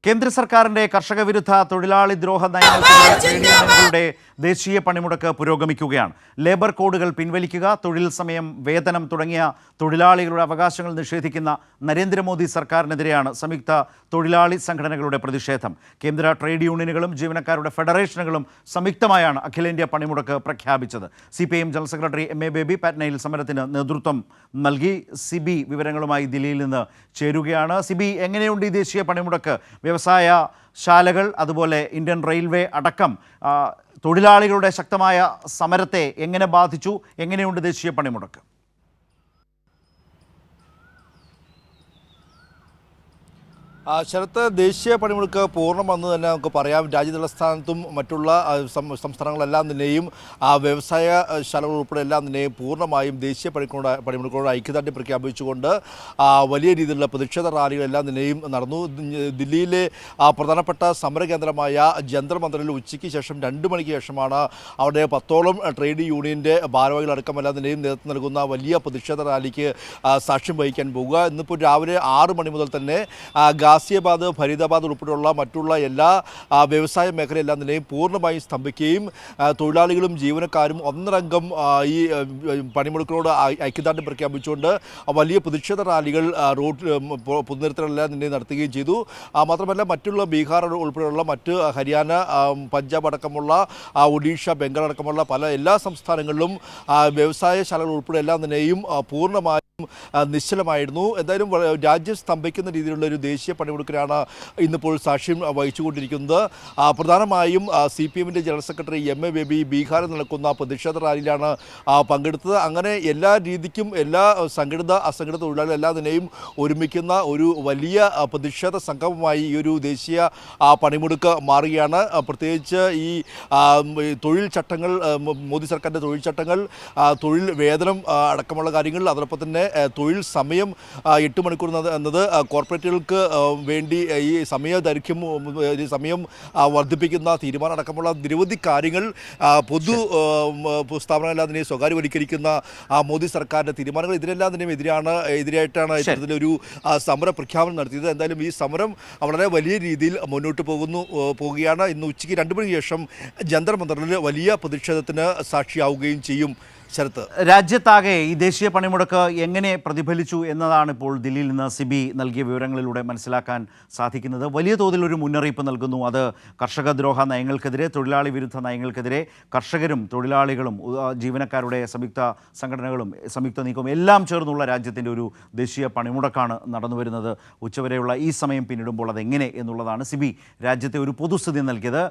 കേന്ദ്ര സർക്കാരിന്റെ കർഷക വിരുദ്ധ തൊഴിലാളി ദ്രോഹ നയങ്ങൾക്കെതിരെ ട്രേഡ് യൂണിയനുകളുടെ ദേശീയ പണിമുടക്ക് പുരോഗമിക്കുകയാണ്. ലേബർ കോഡുകൾ പിൻവലിക്കുക, തൊഴിൽ സമയം, വേതനം തുടങ്ങിയ തൊഴിലാളികളുടെ അവകാശങ്ങൾ നിഷേധിക്കുന്ന നരേന്ദ്രമോദി സർക്കാരിനെതിരെയാണ് സംയുക്ത തൊഴിലാളി സംഘടനകളുടെ പ്രതിഷേധം. കേന്ദ്ര ട്രേഡ് യൂണിയനുകളും ജീവനക്കാരുടെ ഫെഡറേഷനുകളും സംയുക്തമായാണ് അഖിലേന്ത്യാ പണിമുടക്ക് പ്രഖ്യാപിച്ചത്. CPIM general secretary MA Baby പാറ്റ്നയിൽ സമരത്തിന് നേതൃത്വം നൽകി. സിബി വിവരങ്ങളുമായി ദില്ലിയിൽ നിന്ന് ചേരുകയാണ്. സിബി, എങ്ങനെയുണ്ട് ഈ ദേശീയ പണിമുടക്ക്? വ്യവസായ ശാലകൾ, അതുപോലെ ഇന്ത്യൻ റെയിൽവേ അടക്കം തൊഴിലാളികളുടെ ശക്തമായ സമരത്തെ എങ്ങനെ ബാധിച്ചു? എങ്ങനെയുണ്ട് ദേശീയ പണിമുടക്ക്? ശരത്ത്, ദേശീയ പണിമുടക്ക് പൂർണ്ണമെന്ന് തന്നെ നമുക്ക് പറയാം. രാജ്യതലസ്ഥാനത്തും മറ്റുള്ള സംസ്ഥാനങ്ങളെല്ലാം തന്നെയും വ്യവസായ ശാലകൾ ഉൾപ്പെടെ എല്ലാം തന്നെയും പൂർണ്ണമായും ദേശീയ പണിമുടക്കോട് ഐക്യദാർഢ്യം പ്രഖ്യാപിച്ചുകൊണ്ട് വലിയ രീതിയിലുള്ള പ്രതിഷേധ റാലികളെല്ലാം തന്നെയും നടന്നു. ദില്ലിയിലെ പ്രധാനപ്പെട്ട സമരകേന്ദ്രമായ ജന്തർ മന്ദറിൽ ഉച്ചയ്ക്ക് ശേഷം 2 മണിക്ക് ശേഷമാണ് അവിടെ 10ഓളം ട്രേഡ് യൂണിയൻ്റെ ഭാരവാഹികളടക്കമെല്ലാം തന്നെയും നേതൃത്വം നൽകുന്ന വലിയ പ്രതിഷേധ റാലിക്ക് സാക്ഷ്യം വഹിക്കാൻ പോകുക. ഇന്നിപ്പോൾ രാവിലെ 6 മണി മുതൽ തന്നെ ഗാസിയാബാദ്, ഫരീദാബാദ് ഉൾപ്പെടെയുള്ള മറ്റുള്ള എല്ലാ വ്യവസായ മേഖലയെല്ലാം തന്നെയും പൂർണ്ണമായും സ്തംഭിക്കുകയും തൊഴിലാളികളും ജീവനക്കാരും ഒന്നടങ്കം ഈ പണിമുടക്കിനോട് ഐക്യദാർഢ്യം പ്രഖ്യാപിച്ചുകൊണ്ട് വലിയ പ്രതിഷേധ റാലികൾ പൊതുനിരത്തിലെല്ലാം തന്നെ നടത്തുകയും ചെയ്തു. മാത്രമല്ല മറ്റുള്ള ബീഹാർ ഉൾപ്പെടെയുള്ള മറ്റ് ഹരിയാന, പഞ്ചാബ് അടക്കമുള്ള ഒഡീഷ, ബംഗാൾ അടക്കമുള്ള എല്ലാ സംസ്ഥാനങ്ങളിലും വ്യവസായശാലകൾ ഉൾപ്പെടെ എല്ലാം തന്നെയും പൂർണ്ണമായും നിശ്ചലമായിരുന്നു. എന്തായാലും രാജ്യം സ്തംഭിക്കുന്ന രീതിയിലുള്ള ഒരു ദേശീയ പണിമുടക്കിനാണ് ഇന്നിപ്പോൾ സാക്ഷ്യം വഹിച്ചുകൊണ്ടിരിക്കുന്നത്. പ്രധാനമായും CPIMൻ്റെ ജനറൽ സെക്രട്ടറി MA ബേബി ബീഹാറിൽ നടക്കുന്ന പ്രതിഷേധ റാലിയിലാണ് പങ്കെടുത്തത്. അങ്ങനെ എല്ലാ രീതിക്കും എല്ലാ സംഘടിത അസംഘടിത തൊഴിലാളികളെല്ലാം തന്നെയും ഒരുമിക്കുന്ന ഒരു വലിയ പ്രതിഷേധ സംഗമമായി ഈ ഒരു ദേശീയ പണിമുടക്ക് മാറുകയാണ്. പ്രത്യേകിച്ച് ഈ തൊഴിൽ ചട്ടങ്ങൾ, മോദി സർക്കാരിൻ്റെ തൊഴിൽ ചട്ടങ്ങൾ, തൊഴിൽ വേതനം അടക്കമുള്ള കാര്യങ്ങൾ, അതോടൊപ്പം തന്നെ തൊഴിൽ സമയം 8 മണിക്കൂർ എന്നത് കോർപ്പറേറ്റുകൾക്ക് വേണ്ടി ഈ സമയം വർദ്ധിപ്പിക്കുന്ന തീരുമാനം അടക്കമുള്ള നിരവധി കാര്യങ്ങൾ, പൊതു സ്ഥാപനങ്ങളെല്ലാം തന്നെ സ്വകാര്യവൽക്കരിക്കുന്ന മോദി സർക്കാരിൻ്റെ തീരുമാനങ്ങൾ, ഇതിനെല്ലാം തന്നെ എതിരായിട്ടാണ് ഇത്തരത്തിലൊരു സമര പ്രഖ്യാപനം നടത്തിയത്. എന്തായാലും ഈ സമരം വളരെ വലിയ രീതിയിൽ മുന്നോട്ട് പോവുകയാണ്. ഇന്ന് ഉച്ചയ്ക്ക് 2 മണിക്ക് ശേഷം ജന്തർ മന്ദറിൽ വലിയ പ്രതിഷേധത്തിന് സാക്ഷിയാവുകയും ചെയ്യും. ശരത്ത്, രാജ്യത്താകെ ഈ ദേശീയ പണിമുടക്ക് എങ്ങനെ പ്രതിഫലിച്ചു എന്നതാണ് ഇപ്പോൾ ദില്ലിയിൽ നിന്ന് സിബി നൽകിയ വിവരങ്ങളിലൂടെ മനസ്സിലാക്കാൻ സാധിക്കുന്നത്. വലിയ തോതിൽ ഒരു മുന്നറിയിപ്പ് നൽകുന്നു. അത് കർഷകദ്രോഹ നയങ്ങൾക്കെതിരെ, തൊഴിലാളി വിരുദ്ധ നയങ്ങൾക്കെതിരെ കർഷകരും തൊഴിലാളികളും ജീവനക്കാരുടെ സംയുക്ത സംഘടനകളും സംയുക്ത നീക്കവും എല്ലാം ചേർന്നുള്ള രാജ്യത്തിൻ്റെ ഒരു ദേശീയ പണിമുടക്കാണ് നടന്നു വരുന്നത്. ഉച്ചവരെയുള്ള ഈ സമയം പിന്നിടുമ്പോൾ അതെങ്ങനെ എന്നുള്ളതാണ് സിബി രാജ്യത്തെ ഒരു പൊതുസ്ഥിതി നൽകിയത്.